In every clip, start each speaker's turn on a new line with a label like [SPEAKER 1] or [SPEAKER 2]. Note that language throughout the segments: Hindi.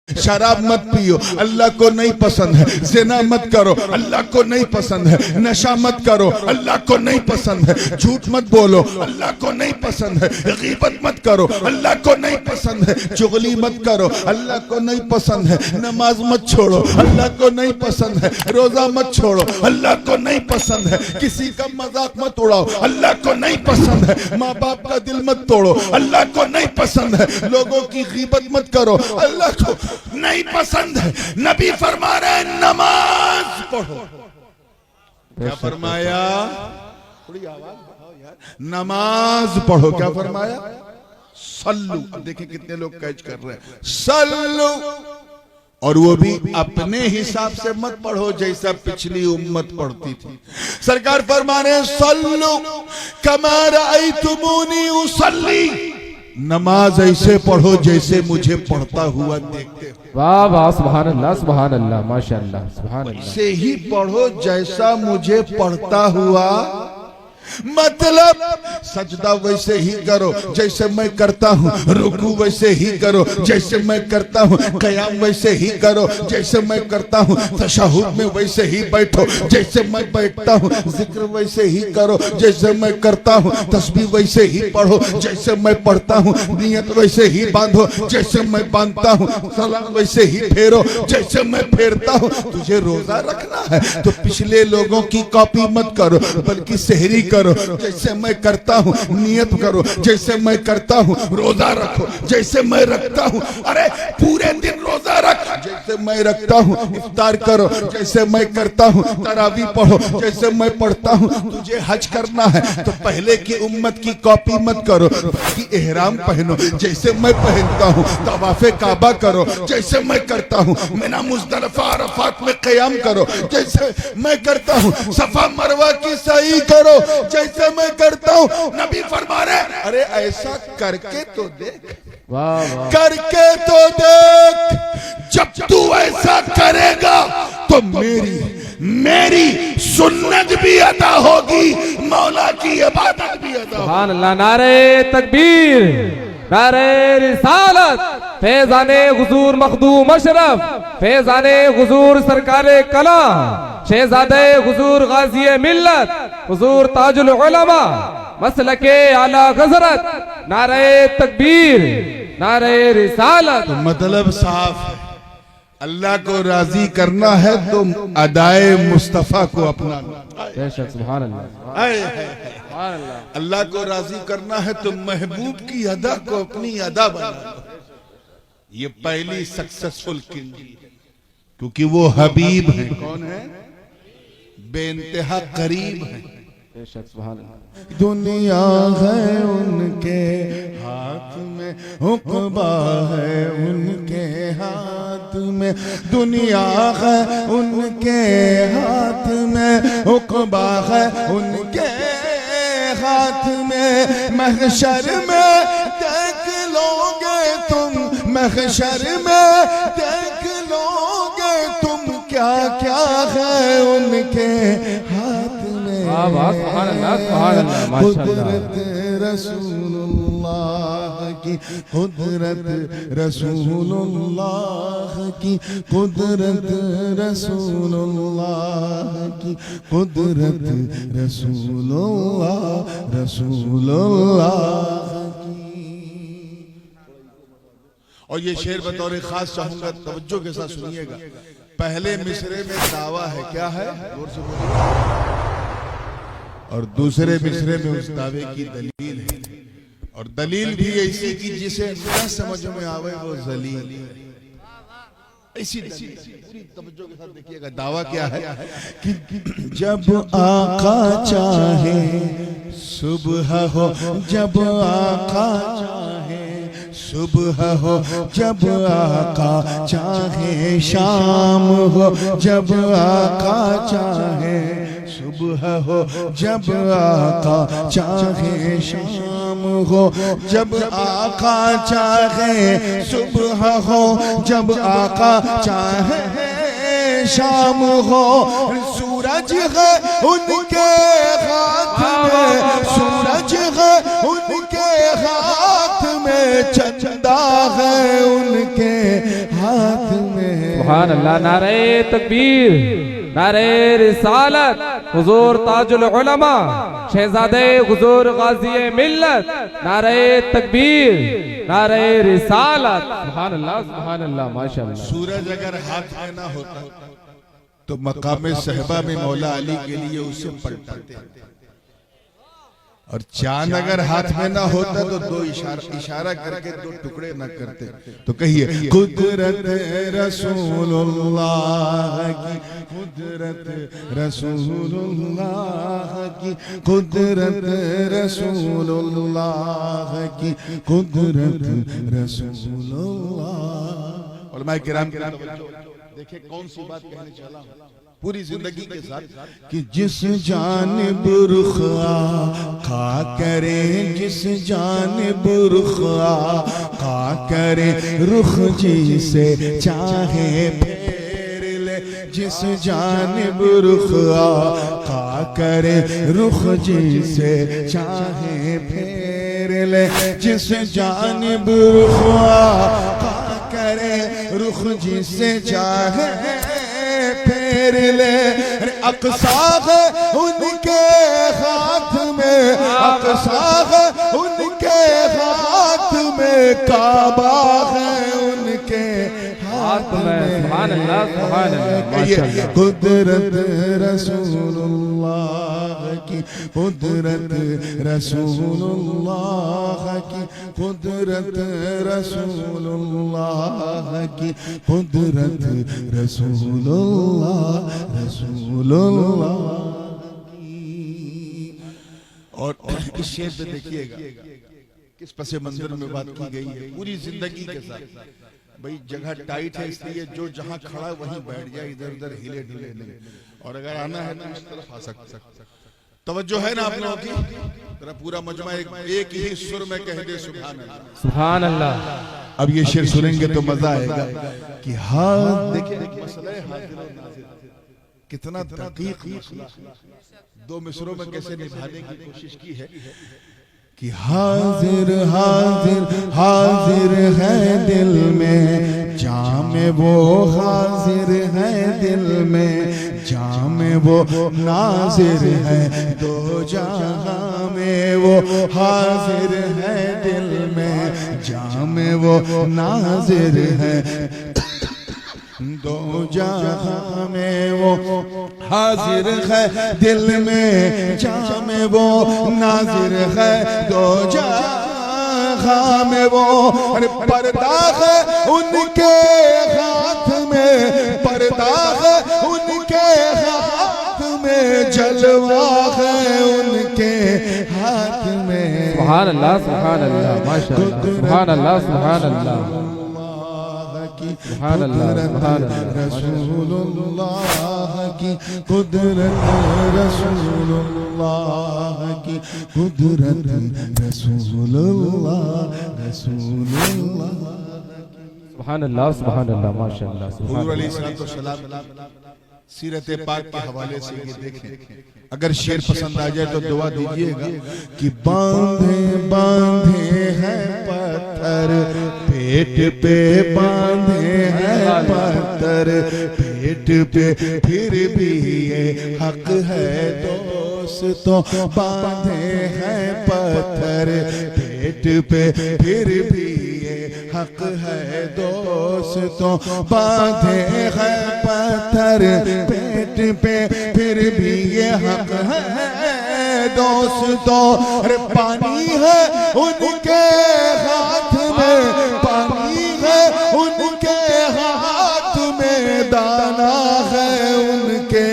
[SPEAKER 1] शराब मत पियो, अल्लाह को नहीं पसंद है। ज़िना मत करो, अल्लाह को नहीं पसंद है। नशा मत करो, अल्लाह को नहीं पसंद है। झूठ मत बोलो, अल्लाह को नहीं पसंद है। गीबत मत करो, अल्लाह को नहीं पसंद है। चुगली मत करो, अल्लाह को नहीं पसंद है। नमाज मत छोड़ो, अल्लाह को नहीं पसंद है। रोजा मत छोड़ो, अल्लाह को नहीं पसंद है। किसी का मजाक मत उड़ाओ, अल्लाह को नहीं पसंद है। माँ बाप का दिल मत तोड़ो, अल्लाह को नहीं पसंद है। लोगों की गीबत मत करो, अल्लाह को नहीं पसंद है। नबी फरमा रहे नमाज पढ़ो। क्या फरमाया? थोड़ी आवाज बढ़ाओ यार। नमाज पढ़ो। क्या फरमाया? सल्लू। अब देखें कितने लोग कैच कर रहे हैं। सल्लू, और वो भी अपने हिसाब से मत पढ़ो जैसा पिछली उम्मत पढ़ती थी। सरकार फरमा रहे सल्लू कमा रअयतुमूनी उसल्ली। नमाज ऐसे पढ़ो जैसे मुझे पढ़ता हुआ देखते हो।
[SPEAKER 2] वाह वाह, सुभान अल्लाह, सुभान अल्लाह, माशाअल्लाह, सुभान अल्लाह।
[SPEAKER 1] ऐसे ही पढ़ो जैसा मुझे पढ़ता हुआ, मतलब सजदा वैसे ही करो जैसे मैं करता हूँ। रुकू वैसे ही करो जैसे मैं करता हूँ। क़याम वैसे ही करो जैसे मैं करता हूँ। तशहुद में वैसे ही बैठो जैसे मैं बैठता हूँ। जिक्र वैसे ही करो जैसे मैं करता हूँ। तस्बीह वैसे ही पढ़ो जैसे मैं पढ़ता हूँ। नियत वैसे ही बांधो जैसे मैं बांधता हूँ। सलाम वैसे ही फेरो जैसे मैं फेरता हूँ। तुझे रोजा रखना है तो पिछले लोगों की कॉपी मत करो, बल्कि सहरी करो जैसे मैं करता हूँ। नियत करो जैसे मैं करता हूँ। रोजा रखो जैसे मैं रखता हूँ। अरे पूरे दिन रोजा रख जैसे मैं रखता हूँ। इफ्तार करो जैसे मैं करता हूँ। तरावी पढ़ो जैसे मैं पढ़ता हूँ। तुझे हज करना है तो पहले की उम्मत की कॉपी मत करो, बल्कि एहराम पहनो जैसे मैं पहनता हूँ। तवाफे काबा करो जैसे मैं करता हूँ। मिना मुज़दलिफा अरफात में क़याम करो जैसे मैं करता हूँ। सफा मरवा की सही करो जैसे मैं करता हूँ। नबी फरमा रहे अरे ऐसा करके तो देख,
[SPEAKER 2] वाह वाह,
[SPEAKER 1] करके तो देख। जब तू ऐसा करेगा तो मेरी सुन्नत भी अदा होगी, मौला की इबादत भी अदा होगी।
[SPEAKER 2] सुभान अल्लाह। नारे तकबीर, नारे रिसालत, फैज़ाने हुजूर मखदूम अशरफ, फैज़ाने हुजूर सरकारे कला, शहजादे हुजूर गाज़ी मिल्लत, हुजूर ताजुल उलमा, मसलके आला गज़रत। नारे तकबीर, नारे रिसालत।
[SPEAKER 1] तो मतलब साफ है, अल्लाह को राजी करना है तो अदाए मुस्तफा को अपनाना।
[SPEAKER 2] बेशक, सुभान अल्लाह, सुभान अल्लाह।
[SPEAKER 1] अल्लाह को राजी करना है तो महबूब की अदा को अपनी अदा बनाना। ये पहली सक्सेसफुल किंग, क्योंकि वो हबीब है। कौन है? बेइंतहा करीब है।
[SPEAKER 2] बेशक, सुभान अल्लाह।
[SPEAKER 1] दुनिया है उनके हाथ में, हुक्बा है उनके हाथ में। दुनिया है उनके हाथ में, हुक्बा है उनके हाथ में। महशर में देख लोगे तुम, महशर में देख लोगे तुम क्या क्या है उनके हाथ में।
[SPEAKER 2] वाह वाह, सुभान अल्लाह, सुभान अल्लाह, माशाअल्लाह।
[SPEAKER 1] कुदरत रसूलुल्लाह की, कुदरत रसूलुल्लाह की, कुदरत रसूलुल्लाह की, कुदरत रसूलुल्लाह की। और ये शेर बतौर खास चाहूंगा, तवज्जो के साथ सुनिएगा। पहले मिसरे में दावा है, क्या है? जोर से बोलिए। और दूसरे मिसरे में उस दावे की दलील है, और दलील भी ऐसी कि जिसे न समझ में आवे वो जलील। ऐसी पूरी तवज्जो के साथ देखिएगा। दावा क्या है कि जब आका चाहे सुबह हो, जब आका चाहे सुबह हो, जब आका चाहे शाम हो, जब आका चाहे सुबह हो, जब आका चाहे शाम हो, जब आका चाहे सुबह हो, जब आका चाहे शाम हो। सूरज है उनके हाथ में, सूरज है उनके हाथ में। में चंदा है उनके हाथ में।
[SPEAKER 2] सुभान अल्लाह। नारे तकबीर, नारे रिसालत, हुजूर ताजुल उलमा शहजादे हुजूर गाजी मिल्लत, नारे तकबीर, नारे रिसालत। सुभान अल्लाह, सुभान अल्लाह, माशाअल्लाह।
[SPEAKER 1] सूरज अगर हाथ में ना होता तो मकाम सहबा में मौला अली के लिए उसे पलटाते, और चांद अगर हाथ में ना होता तो दो इशारा करके दो टुकड़े ना करते। तो कहिए कुदरत रसूलुल्लाह की, कुदरत रसूलुल्लाह की, कुदरत रसूलुल्लाह की, कुदरत रसूलुल्लाह। उलमाए किराम देखिए कौन सी बात कहने चला पूरी जिंदगी के साथ कि जिस जानिब रुख खा करे, जिस जानिब रुख खा करे, रुख जिसे चाहे फेर ले, जिस जानिब रुख खा करे, रुख जिसे चाहे फेर ले, जिस जानिब रुख खा करे, रुख जिसे चाहे फेर ले। अक़सा है उनके हाथ में, अक़सा है उनके हाथ में, काबा है उनके हाथ में।
[SPEAKER 2] सुभान अल्लाह, सुभान अल्लाह।
[SPEAKER 1] कुदरत रसूलुल्लाह की, कुदरत रसूलुल्लाह की, कुदरत रसूलुल्लाह की, कुदरत रसूलुल्लाह, रसूलुल्लाह की। और इस शेर पे देखिएगा किस पसे मंजर में बात की गई है पूरी जिंदगी के साथ। भाई जगह टाइट है इसलिए जो जहां खड़ा वहीं बैठ जाए, इधर उधर हिले डुले नहीं, और अगर आना है तो इस तरफ आ सकता। तवज्जो है ना आप लोगों की? तेरा पूरा मजमा एक ही सुर में कह दे सुभान अल्लाह, सुभान अल्लाह। अब ये शेर सुनेंगे तो मजा आएगा कि हाथ देखिए मसला है, हाजिर और नाजिर कितना दकीक मसला, दो मिसरों में कैसे निभाने की कोशिश की है कि हाजिर हाजिर हाजिर है दिल में जामे वो, हाजिर है दिल में जामे वो, नाजिर है दो जहां में वो, हाजिर है दिल में जामे वो, नाजिर है दो जहां में वो, हाजिर है दिल में जामे वो, नाजिर है दो जहां में वो। अरे पर्दा है उनके हाथ में, पर्दा है उनके हाथ में, जलवा है उनके हाथ में।
[SPEAKER 2] सुभान अल्लाह, सुभान अल्लाह, माशाअल्लाह, सुभान अल्लाह, सुभान अल्लाह, सुभान अल्लाह, सुभान अल्लाह। रसूलुल्लाह
[SPEAKER 1] की कुदरत, रसूलुल्लाह की कुदरत, रसूलुल्लाह, रसूलुल्लाह।
[SPEAKER 2] सुभान अल्लाह, सुभान अल्लाह, माशाअल्लाह।
[SPEAKER 1] हुजूर अलैहिस्सलाम सीरत पाक के हवाले से ये देखें, अगर शेर पसंद आ जाए तो दुआ दीजिएगा कि बांधे बांधे हैं पत्थर पेट पे, बांधे हैं पत्थर पेट पे, फिर भी ये हक है दोस्तों, बांधे हैं पत्थर पेट पे, फिर भी ये हक है दोस्तों, बांधे हैं पत्थर पेट पे, फिर भी ये हक है दोस्तों। अरे पानी है उनके हाथ में, पानी है उनके हाथ में, दाना है उनके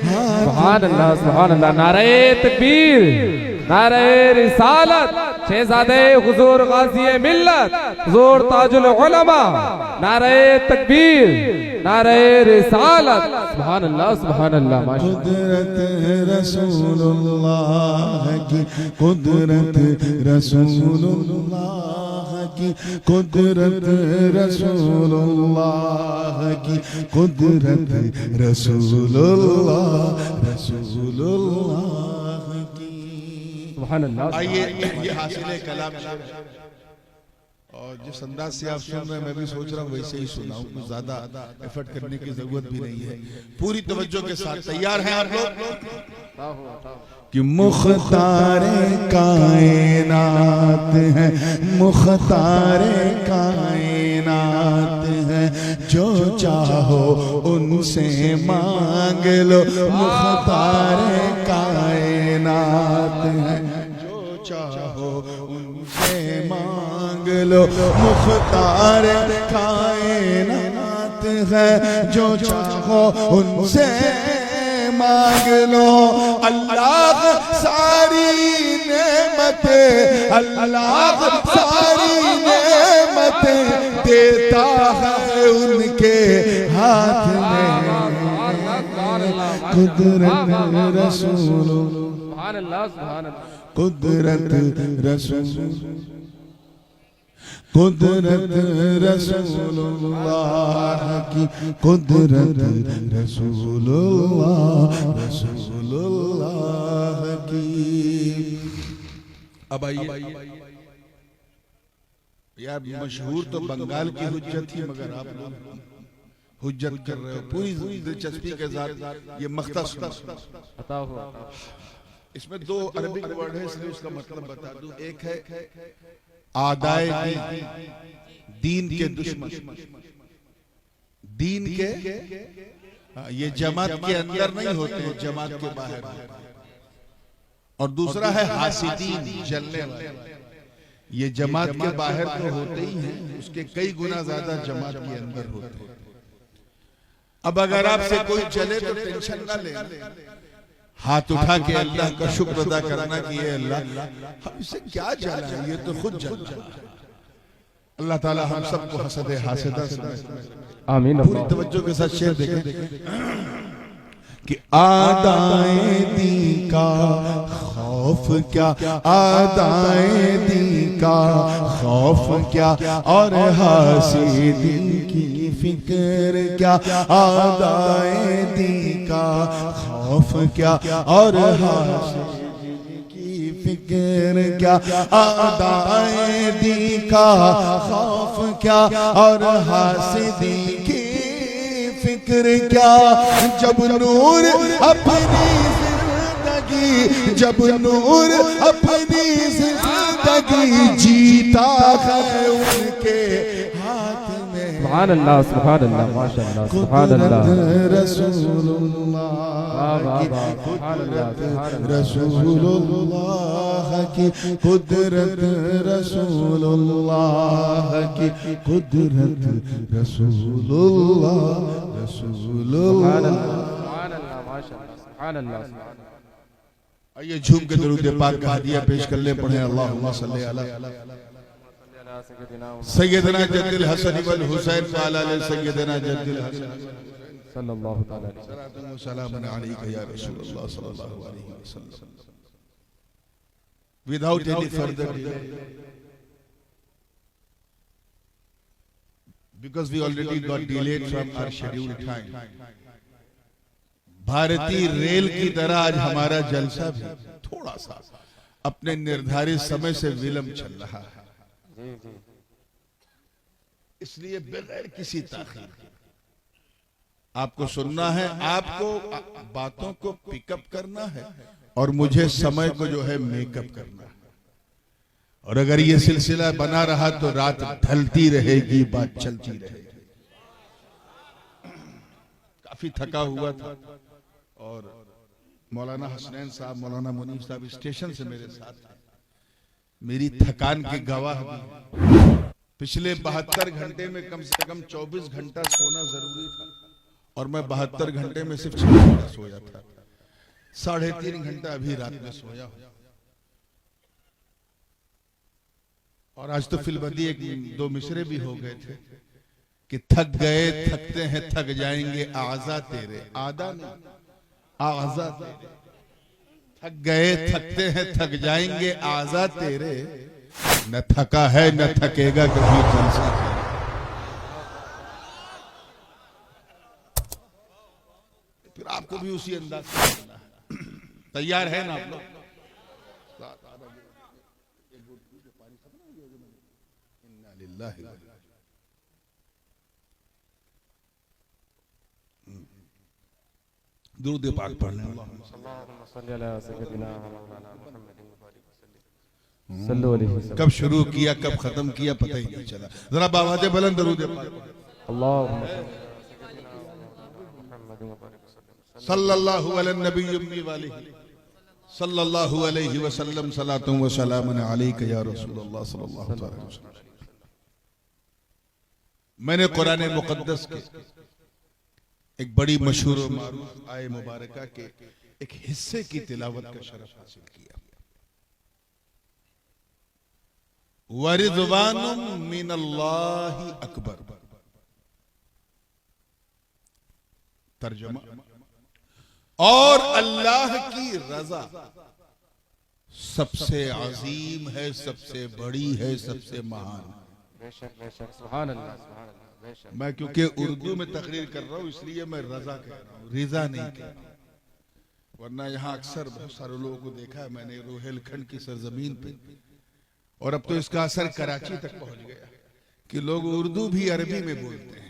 [SPEAKER 1] हाथ।
[SPEAKER 2] सुभान अल्लाह, सुभान अल्लाह। नारे तकबीर, नारे रिसालत, शहजादे हुजूर गाजी मिल्लत, हुजूर ताजुल उलमा, नारे तकबीर, नारे रिसालत। सुभान अल्लाह, सुभान अल्लाह, माशाअल्लाह।
[SPEAKER 1] कुदरत रसूलुल्लाह की, कुदरत रसूलुल्लाह की, कुदरत रसूलुल्लाह की, कुदरत रसूलुल्लाह, रसूलुल्लाह की।
[SPEAKER 2] सुभान अल्लाह।
[SPEAKER 1] आइए ये हासिल कलाम और जिस अंदाज से आप सुन रहे हैं मैं भी सोच रहा हूँ वैसे ही सुनाऊं, कुछ ज्यादा एफर्ट करने की जरूरत भी नहीं है। पूरी तवज्जो के साथ तैयार हैं आप लोग? कि मुख्तारे कायनात है, मुख्तारे कायनात है, जो चाहो उनसे मांग लो। मुख्तारे कायनात है, जो चाहो उनसे मांग लो। मुख्तारे कायनात है, जो चाहो उनसे मांग लो। अल्लाह सारी नेमतें, अल्लाह सारी नेमतें देता है उनके हाथ में। कुदरत रसूल, कुदरत रसूल, कुदरत रसूलुल्लाह की, कुदरत रसूलुल्लाह, रसूलुल्लाह की। अब आइए यार, मशहूर तो बंगाल की हुज्जत थी, मगर आप लोग हुज्जत कर रहे हो पूरी दिलचस्पी के साथ। ये मख्तस इसमें दो अरबिक वर्ड है, इसलिए उसका मतलब बता दूं। एक है आदाए दीन के दुश्मन, दीन के, ये जमात के अंदर नहीं होते, जमात के बाहर। और दूसरा है हासिदीन, जलने वाले। ये जमात के बाहर तो होते ही हैं, उसके कई गुना ज्यादा जमात के अंदर होते हैं। अब अगर आपसे कोई चले तो टेंशन ना ले, हाथ उठा के अल्लाह का शुक्र अदा करना कि ये अल्लाह हमसे क्या चला है, ये तो खुद चला। अल्लाह ताला हम सबको हसद हासिदा से
[SPEAKER 2] आमीन।
[SPEAKER 1] पूरी तवज्जो के साथ शेर देखें कि आदाए दी का खौफ क्या, आदाए दी का खौफ क्या, और हासिदी की फिक्र क्या। आदाए दी का खौफ क्या, और हासिदी की फिक्र क्या। आदाए दी का खौफ क्या, और हासिदी की फिक्र क्या। जब नूर अपनी जिंदगी, जब नूर अपनी जिंदगी जीता है उनके हाथ में।
[SPEAKER 2] सुभान अल्लाह, सुभान अल्लाह, माशाअल्लाह, सुभान अल्लाह।
[SPEAKER 1] रसूलुल्लाह रसूलुल्लाह की कुदरत, रसूलुल्लाह की कुदरत, रसूलुल्लाह, रसूलुल्लाह। आइए झूम के दरूद पाक का हदिया पेश कर ले, पढ़े अल्लाहुम्मा सल्ली अला सैयदना जद्दिल हसन वल हुसैन व अला सैयदना जद्दिल हसन
[SPEAKER 2] सल्लल्लाहु तआला अलैहि
[SPEAKER 1] व सल्लम अलैका या रसूलुल्लाह सल्लल्लाहु अलैहि वसल्लम। Without any further delay, because we already got delayed from our scheduled time, भारतीय रेल की तरह आज हमारा जलसा भी थोड़ा सा अपने निर्धारित समय से विलंब चल रहा है। इसलिए बगैर किसी ताखीर के आपको सुनना है, आपको बातों को पिकअप करना है, और मुझे समय को जो है मेकअप करना है। और अगर ये सिलसिला बना रहा तो रात ढलती रहेगी, बात चलती रहेगी। काफी थका हुआ था, और मौलाना हसनैन साहब, मौलाना मुनीफ साहब स्टेशन से मेरे साथ थे, मेरी थकान के गवाह भी। पिछले 72 घंटे में कम से कम 24 घंटा सोना जरूरी था, और मैं 72 घंटे में सिर्फ 6 घंटा सोया था। 3.5 घंटा अभी रात में सोया हूं। और आज तो फिलबदी 1-2 मिसरे भी हो गए थे कि थक गए, थकते हैं, थक जाएंगे आज़ा तेरे, आदा नहीं आज़ा तेरे। थक गए, थकते हैं, थक जाएंगे आज़ा तेरे, न थका है न थकेगा कभी जलसा। फिर आपको भी उसी अंदाज से करना है। तैयार है ना आप लोग? लिल्लाहि व दुरूद पाक पढ़ने कब शुरू किया कब खत्म किया पता ही नहीं चला। जरा आवाज़ बुलंद दरूद पाक सल्लल्लाहु अलैहि नबी वाली सल्लल्लाहु अलैहि वसल्लम सलातुम व सलामुन अलैका या रसूलल्लाह सल्लल्लाहु अलैहि वसल्लम। मैंने कुरान मुकद्दस के एक बड़ी मशहूर और मारूफ आय मुबारका के एक हिस्से की तिलावत का शरफ हासिल किया। वरिज़वानुम मिनल्लाहि अकबर। तर्जुमा, और अल्लाह की रजा सबसे अजीम है, सबसे बड़ी है, सबसे महान।
[SPEAKER 2] बेशक बेशक सुभान अल्लाह सुभान अल्लाह।
[SPEAKER 1] मैं क्योंकि उर्दू में तकरीर कर रहा हूं इसलिए मैं रजा कह रहा हूं, रिजा नहीं कह रहा हूं। वरना यहाँ अक्सर बहुत सारे लोगों को देखा है मैंने रोहेलखंड की सरजमीन पे, और अब तो इसका असर कराची तक पहुंच गया कि लोग उर्दू भी अरबी में बोलते हैं।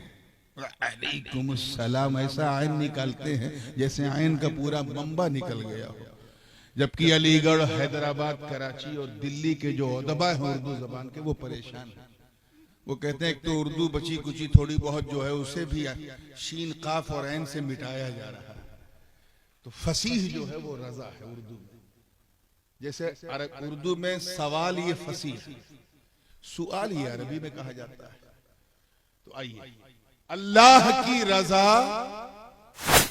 [SPEAKER 1] अलैकुम सलाम ऐसा आयन निकालते हैं जैसे आयन का पूरा मंबा निकल गया हो, जबकि अलीगढ़, हैदराबाद, कराची और दिल्ली के जो उदबा हैं उर्दू जबान के वो परेशान हैं। वो कहते हैं एक तो उर्दू बची कुची थोड़ी बहुत जो है उसे भी शीन काफ और ऐन से मिटाया जा रहा है, तो फसीह जो है वो रजा है उर्दू में। जैसे उर्दू में सवाल ये फसीह, सुआल ये अरबी में कहा जाता है। तो आइए, अल्लाह की रजा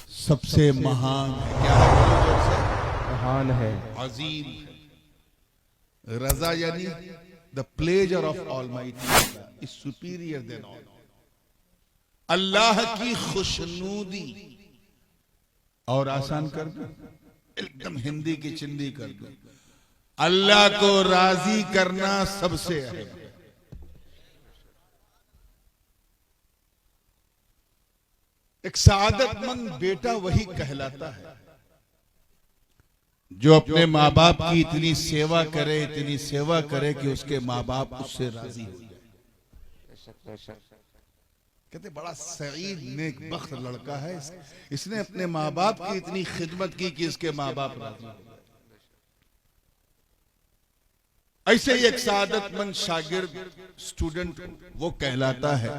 [SPEAKER 1] सबसे महान है। क्या है?
[SPEAKER 2] महान है,
[SPEAKER 1] अजीम है। रजा यानी the pleasure of almighty is superior than all. अल्लाह की खुशनूदी, और आसान कर दो, एकदम हिंदी की चिंदी कर दो, अल्लाह को राजी करना सबसे अहम है। एक सआदतमंद बेटा वही कहलाता है जो अपने माँ बाप की इतनी सेवा करे, इतनी सेवा करे कि उसके माँ बाप उससे राजी हो जाए। कहते बड़ा सईद नेक बख्त लड़का है, इसने अपने माँ बाप की इतनी खिदमत की कि इसके माँ बाप राजी हो गए। ऐसे ही एक सआदतमंद शागिर्द स्टूडेंट वो कहलाता है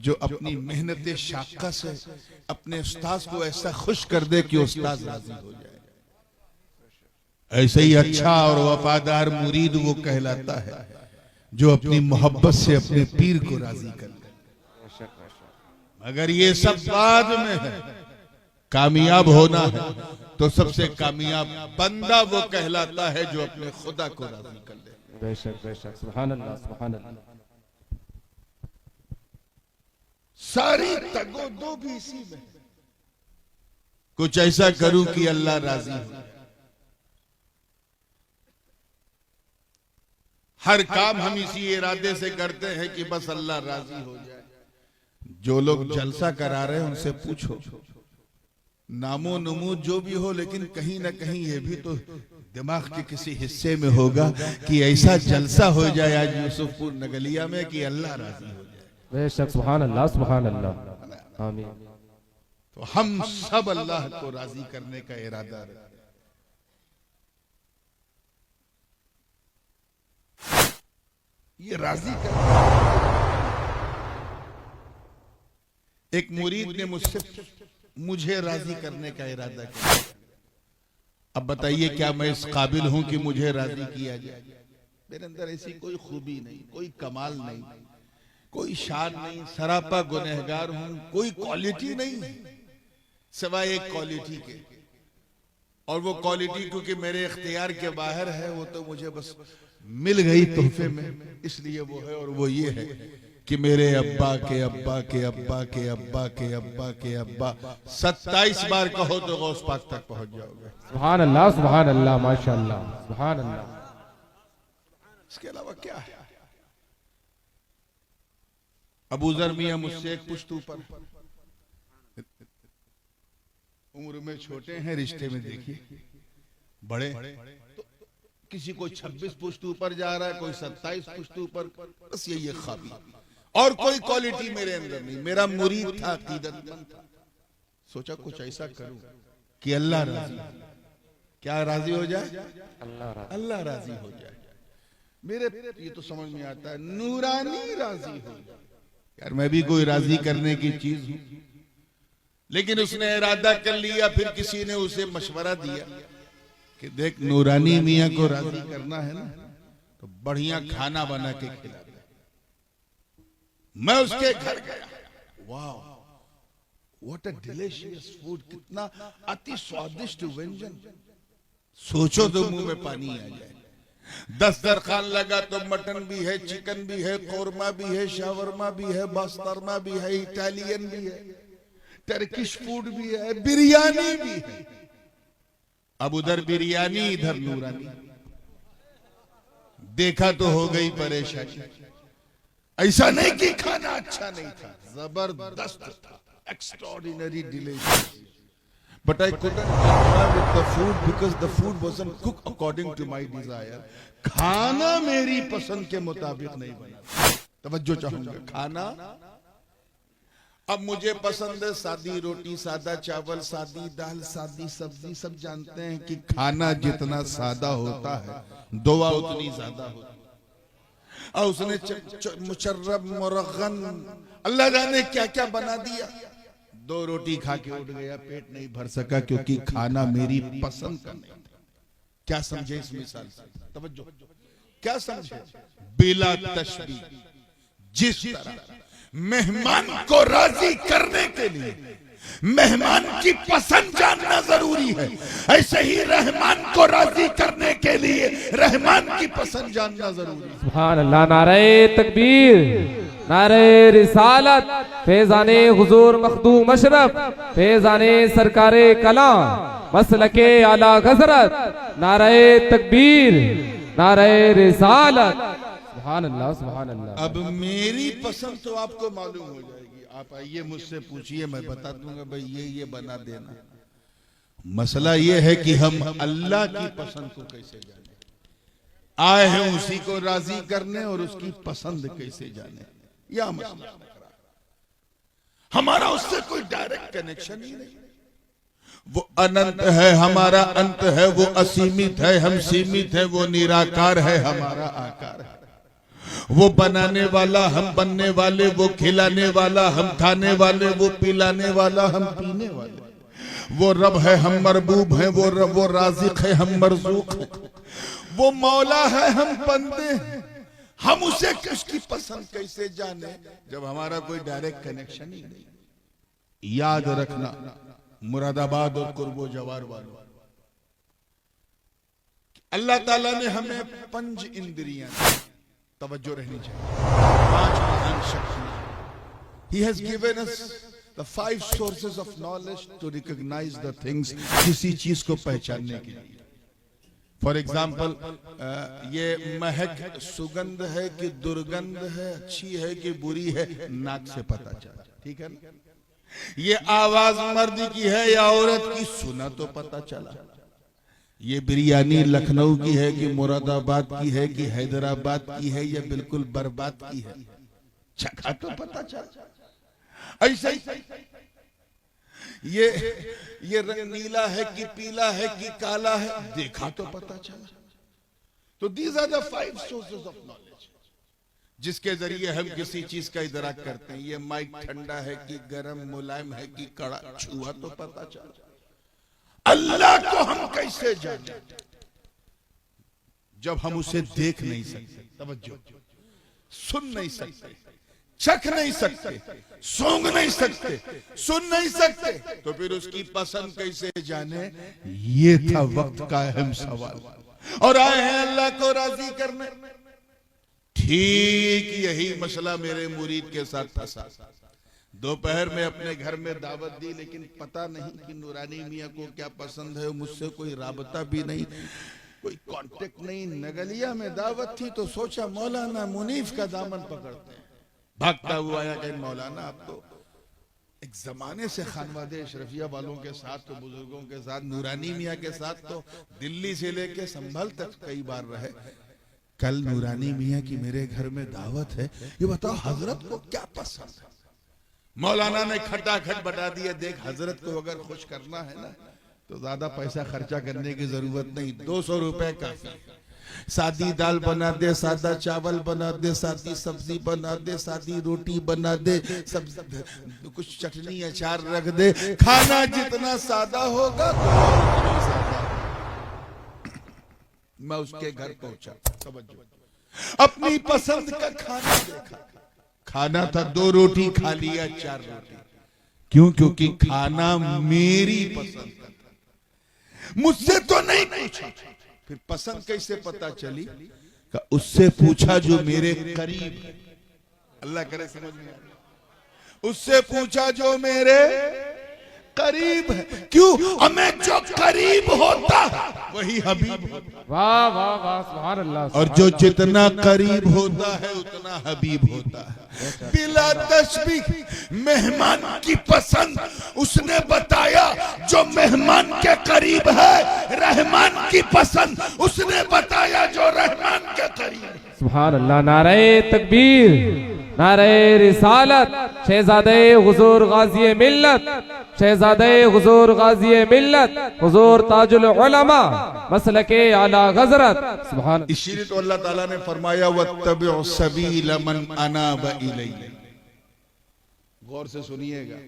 [SPEAKER 1] जो अपनी मेहनत शाका से अपने उस्ताद को ऐसा खुश कर दे कि उस्ताद राजी हो जाए। ऐसे ही अच्छा और वफादार मुरीद वो कहलाता है जो अपनी मोहब्बत से अपने पीर को राजी कर ले। अगर ये सब बाद में है, कामयाब होना है तो सबसे कामयाब बंदा वो कहलाता है जो अपने खुदा को राजी कर ले।
[SPEAKER 2] बेशक बेशक सुभान अल्लाह सुभान अल्लाह।
[SPEAKER 1] सारी तगोदो भी इसी में, कुछ ऐसा करूं कि अल्लाह राजी हो। हर काम हम इसी इरादे से करते हैं कि बस अल्लाह राजी हो जाए। जो लोग जलसा करा रहे हैं उनसे पूछो, नामो नमूद जो भी हो, लेकिन कहीं ना कहीं ये भी तो दिमाग के किसी हिस्से में होगा कि ऐसा जलसा हो जाए आज यूसुफपुर नगलिया में कि अल्लाह राजी हो जाए।
[SPEAKER 2] बेशक सुभान अल्लाह सुभान अल्लाह आमीन।
[SPEAKER 1] तो हम सब अल्लाह को राजी करने का इरादा रखते हैं। ये राजी कर, एक मुरीद ने मुझे राजी करने का इरादा किया। अब बताइए क्या मैं इस काबिल हूं कि मुझे राजी किया जाए? मेरे अंदर ऐसी कोई खूबी नहीं, कोई कमाल नहीं, कोई शान नहीं, सरापा गुनहगार हूं, कोई क्वालिटी नहीं सिवाय एक क्वालिटी के। और वो क्वालिटी क्योंकि मेरे इख्तियार के बाहर है, वो तो मुझे बस मिल गई तोहफे में, इसलिए वो है। और वो ये है कि मेरे अब्बा के अब्बा के अब्बा के अब्बा के अब्बा के अब्बा 27 बार कहो तो गौस पाक तक पहुंच जाओगे।
[SPEAKER 2] सुभान अल्लाह माशाअल्लाह सुभान अल्लाह।
[SPEAKER 1] इसके अलावा क्या है? अबू जर मियां मुझसे एक पुश्त ऊपर, उम्र में छोटे हैं, रिश्ते में देखिए बड़े। तो किसी को 26 पुश्त ऊपर जा रहा है, कोई 27 पुश्त ऊपर, बस ये ख्वाबी, और कोई क्वालिटी मेरे अंदर नहीं। मेरा मुरीद था, अकीदतमंद था, सोचा कुछ ऐसा करूं कि अल्लाह राजी, क्या राजी हो जाए, अल्लाह राजी हो जाए। मेरे ये तो समझ में आता है, नूरानी राजी हो जाए। यार मैं भी कोई राजी करने की चीज हूं, लेकिन उसने इरादा कर लिया, फिर किसी ने उसे मशवरा दिया कि देख नूरानी मियां को राजी करना है ना, तो बढ़िया खाना बना के खिला दे। मैं उसके घर गया, वाह व्हाट अ डिलीशियस फूड, कितना अति स्वादिष्ट व्यंजन, सोचो तो मुंह में पानी आ जाए। दस्तरखान लगा तो मटन भी है, चिकन भी है, कौरमा भी है, शावरमा भी है, बस्तरमा भी है, इटालियन भी है, टर्किश फूड भी है, बिरयानी भी है। अब उधर बिरयानी, इधर नूरानी, देखा तो हो गई परेशानी। ऐसा नहीं कि खाना अच्छा नहीं था, जबरदस्त था, extraordinary delicious, but I couldn't enjoy with the food because the food wasn't cooked according to my desire. खाना मेरी पसंद के मुताबिक नहीं बना। तवज्जो चाहूंगा, खाना अब मुझे पसंद है सादी रोटी, सादा चावल, सादी दाल, सादी सब्जी। सब जानते हैं कि खाना जितना सादा होता है दुआ उतनी ज्यादा होती है। और उसने मुशर्रब, मुरग़्ग़न, अल्लाह जाने क्या क्या बना दिया। 2 रोटी खा के उठ गया, पेट नहीं भर सका क्योंकि खाना मेरी पसंद का नहीं था। क्या समझे इस मिसाल से? तवज्जो, क्या समझे? बिला तशबीह, जिस तरह मेहमान को राजी करने के लिए मेहमान की पसंद जानना जरूरी है, ऐसे ही रहमान को राजी करने के लिए रहमान की पसंद जानना जरूरी है।
[SPEAKER 2] सुभान अल्लाह, नारे तकबीर, नारे रिसालत, फैजाने हुजूर मखदूम अशरफ, फैजाने सरकारे कलाम, मसलके आला हज़रत, नारे तकबीर, नारे रिसालत। सुभान अल्लाह, सुभान अल्लाह।
[SPEAKER 1] अब मेरी पसंद तो आपको मालूम हो जाएगी। आप आइए मुझसे पूछिए, मैं बता दूंगा भाई ये बना देना। मसला ये है कि हम अल्लाह की पसंद को कैसे जाने, आए हैं उसी को राजी करने और उसकी पसंद कैसे जाने, या मसला हमारा उससे कोई डायरेक्ट कनेक्शन ही नहीं। वो अनंत है, हमारा अंत है, वो असीमित है, हम सीमित है, वो निराकार है, हमारा आकार है। वो बनाने वाला, हम बनने वाले, वो खिलाने वाला, हम खाने वाले, वो पिलाने वाला, हम पीने वाले। वो रब है, हम मरबूब हैं, वो राज़िक है, हम मरज़ूक हैं। वो मौला है, हम बंदे हैं। हम उसे उसकी पसंद कैसे जाने जब हमारा कोई डायरेक्ट कनेक्शन ही नहीं। याद रखना, मुरादाबाद और कुर्बो जवार वालों, अल्लाह ताला ने हमें 5 इंद्रियां, तवज्जो रहनी चाहिए, 5 महान शक्तियां। He has given us the 5 sources of knowledge to recognize the things, किसी चीज को पहचानने के लिए। फॉर एग्जाम्पल, ये महक सुगंध है कि दुर्गंध है, अच्छी है कि बुरी है, नाक से पता चला, ठीक है ना? ये आवाज मर्द की है या औरत की, सुना तो पता चला। ये बिरयानी लखनऊ की है कि मुरादाबाद की है कि हैदराबाद की है या बिल्कुल बर्बाद की है, चखा तो पता चला। ऐसे ही ये रंग नीला है कि पीला है कि काला है, देखा तो पता चला। तो these are the 5 sources of knowledge जिसके जरिए हम किसी चीज का इदराक करते हैं। ये माइक ठंडा है कि गर्म, मुलायम है कि कड़ा, छुआ तो पता चला। अल्लाह को हम कैसे जाने जब हम उसे देख नहीं सकते, तवज्जो, सुन नहीं सकते, चख नहीं सकते, सूंघ नहीं सकते, सुन नहीं सकते, तो फिर उसकी पसंद कैसे जाने? ये था वक्त का अहम सवाल। और आए हैं अल्लाह को राजी करने। ठीक यही मसला मेरे मुरीद के साथ फंसा। दोपहर में अपने घर में दावत दी, लेकिन पता नहीं कि नूरानी मियां को क्या पसंद है। मुझसे कोई राबता भी नहीं, कोई कांटेक्ट नहीं। नगलिया में दावत थी तो सोचा मौलाना मुनीफ का दामन पकड़ते हैं। भागता हुआ आया, कहीं मौलाना आप तो एक जमाने से खानवादे अशरफिया वालों के साथ, तो बुजुर्गों के साथ, नूरानी मियाँ के साथ तो दिल्ली से लेके संभल तक कई बार रहे। कल नूरानी मियाँ की मेरे घर में दावत है, ये बताओ हजरत को क्या पसंद है। मौलाना ने खटाखट बता दिया, देख हजरत को अगर खुश करना है ना तो ज्यादा पैसा खर्चा करने की जरूरत नहीं, 200 रुपए काफी। सादी दाल बना दे, सादा चावल बना दे, सादी सब्जी बना दे, सादी रोटी बना दे, सब कुछ चटनी अचार रख दे। खाना जितना सादा होगा तो उतना सादा। मैं उसके घर पहुंचा, समझो, अपनी पसंद का खाना देखा। खाना था 2 रोटी, खा लिया 4 रोटी। क्यों? क्योंकि खाना मेरी पसंद का था, मुझसे तो नहीं पूछा। फिर पसंद कैसे पता चली? का उससे पूछा जो मेरे करीब है। अल्लाह करे समझ में आए। उससे पूछा जो मेरे करीब है। क्यों? हमें जो करीब होता वही हबीब होता।
[SPEAKER 2] वाह वाह वाह, सुभान अल्लाह।
[SPEAKER 1] और जो जितना करीब होता है उतना हबीब होता है। बिला तशबीह मेहमान की पसंद उसने बताया जो मेहमान के करीब है। रहमान की पसंद उसने बताया जो रहमान के करीब है।
[SPEAKER 2] सुभान अल्लाह। नारे तकबीर, नारे रिसालत, शहजादे हुजूर गाजी मिल्लत, शहजादे हुजूर गाजी मिल्लत, हुजूर ताजुल उलमा, मसलके आला गजरत। सुभान।
[SPEAKER 1] इसीलिए तो अल्लाह ताला ने फरमाया वत्तबिउ सबील मन अनाब इलैहि। गौर से सुनिएगा,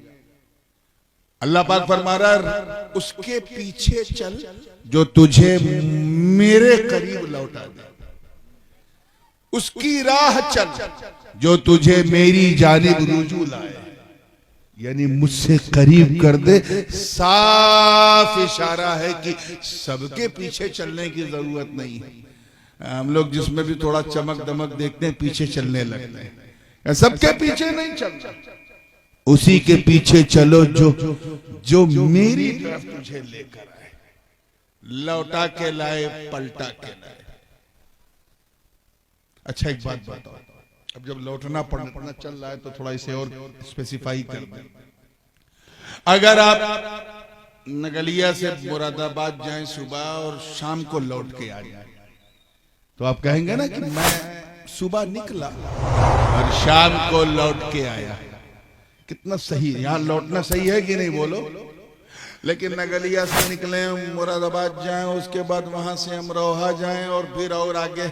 [SPEAKER 1] अल्लाह पाक फरमा रहा उसके पीछे चल जो तुझे मेरे करीब लौटा दे। उसकी राह चल जो तुझे मेरी जानिब रुजू लाए, यानी मुझसे करीब कर दे। साफ इशारा है कि सबके पीछे चलने की जरूरत नहीं है। हम लोग जिसमें भी थोड़ा चमक दमक देखते हैं पीछे चलने लगते हैं। सबके पीछे नहीं चलना, उसी के पीछे चलो जो मेरी तरफ तुझे लेकर आए, लौटा के लाए, पलटा के लाए। अच्छा एक बात बताओ, अब जब लौटना पड़ना चल रहा है तो थोड़ा इसे और स्पेसिफाई कर दें। अगर आप नगलिया से मुरादाबाद जाएं सुबह और शाम को लौट के आ जाए तो आप कहेंगे ना कि मैं सुबह निकला और शाम को लौट के आया। कितना सही है, यहां लौटना सही है कि नहीं बोलो। लेकिन नगलिया से निकले, मुरादाबाद जाएं, उसके बाद वहां से अमरोहा जाएं और फिर और आगे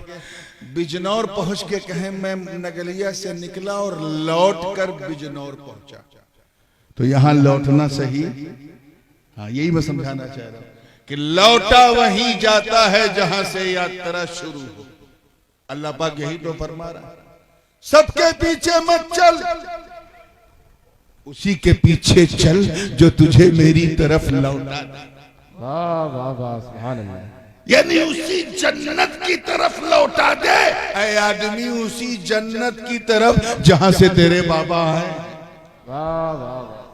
[SPEAKER 1] बिजनौर पहुंच के कहें मैं नगलिया से निकला और लौट कर बिजनौर पहुंचा, तो यहां लौटना सही? हाँ, यही मैं समझाना चाह रहा हूं कि लौटा वहीं जाता है जहां से यात्रा शुरू हो। अल्लाह पाक यही तो फरमा रहा है, सबके पीछे मत चल, उसी के पीछे चल जो तुझे मेरी तरफ लौटा दे।
[SPEAKER 2] वाह वाह वाह, सुभान अल्लाह।
[SPEAKER 1] यानी उसी जन्नत की तरफ लौटा दे। ऐ आदमी, उसी जन्नत की तरफ जहां से तेरे बाबा है।
[SPEAKER 2] वाह वाह वाह।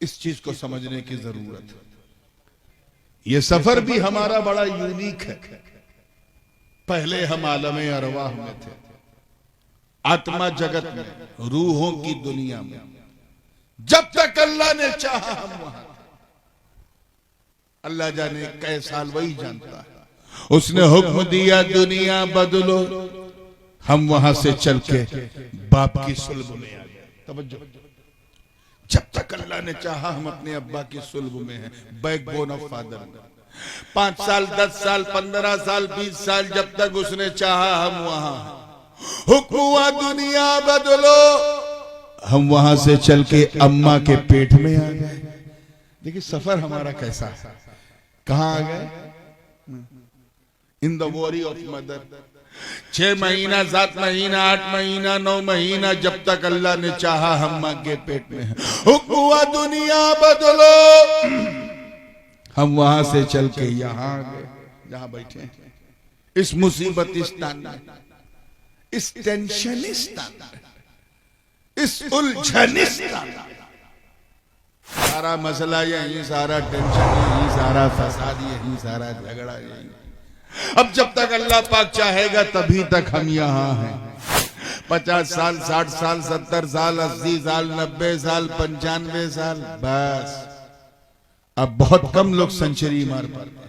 [SPEAKER 1] इस चीज को समझने की जरूरत है। ये सफर भी हमारा बड़ा यूनिक है। पहले हम आलमे अरवाह में थे, आत्मा जगत में, रूहों की दुनिया में। जब तक अल्लाह ने चाहा हम वहां, अल्लाह जाने कै साल वही जानता है। उसने हुक्म दिया दुनिया बदलो, हम वहां से चल के बाप की सुल्ब में आ गए। तवज्जो, जब तक अल्लाह ने चाहा हम अपने अब्बा की सुल्ब में हैं, बैकबोन ऑफ फादर। 5 साल, 10 साल, 15 साल, 20 साल, जब तक उसने चाहा हम वहां। हुक्म हुआ दुनिया बदलो, हम वहां से चल के अम्मा के पेट में आ गए। देखिए सफर हमारा कैसा है, कहां आ गए? In the worry of mother. 6 महीना, 7 महीना, 8 महीना, 9 महीना, जब तक अल्लाह ने चाहा हम मां के पेट में हैं। हुक्म हुआ दुनिया बदलो, हम वहां से चल के यहां आ गए, जहां बैठे हैं, इस मुसीबतिस्तान में, इस टेंशनिस्तान में, इस उलझनिस्तान में। सारा मसला यही, सारा टेंशन यही, सारा फसाद यही, सारा झगड़ा यही। अब जब तक अल्लाह पाक चाहेगा तभी तक हम यहां हैं। 50 साल, 60 साल, 70 साल, 80 साल, 90 साल, 95 साल, बस। अब बहुत कम लोग सेंचुरी मार पाते।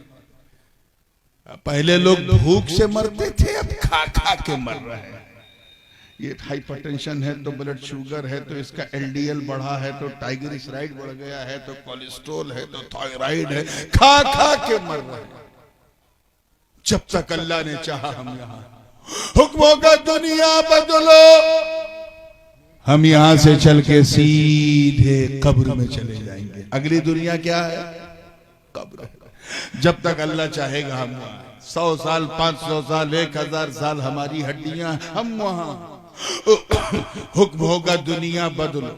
[SPEAKER 1] पहले लोग भूख से मरते थे, अब खा खा के मर रहे हैं। ये हाइपरटेंशन है तो ब्लड शुगर है तो इसका एलडीएल बढ़ा है तो ट्राइग्लिसराइड बढ़ गया है तो कोलेस्ट्रॉल है तो थायराइड है, खा खा के मर रहे हैं। जब तक अल्लाह ने चाहा हम यहां हुक्म होगा दुनिया बदलो, हम यहां से चल के सीधे कब्र में चले जाएंगे। अगली दुनिया क्या है? कब्र। जब तक अल्लाह चाहेगा हम वहां 100 साल, 500 साल, 1000 साल हमारी हड्डियां, हम वहां। हुक्म होगा दुनिया बदलो,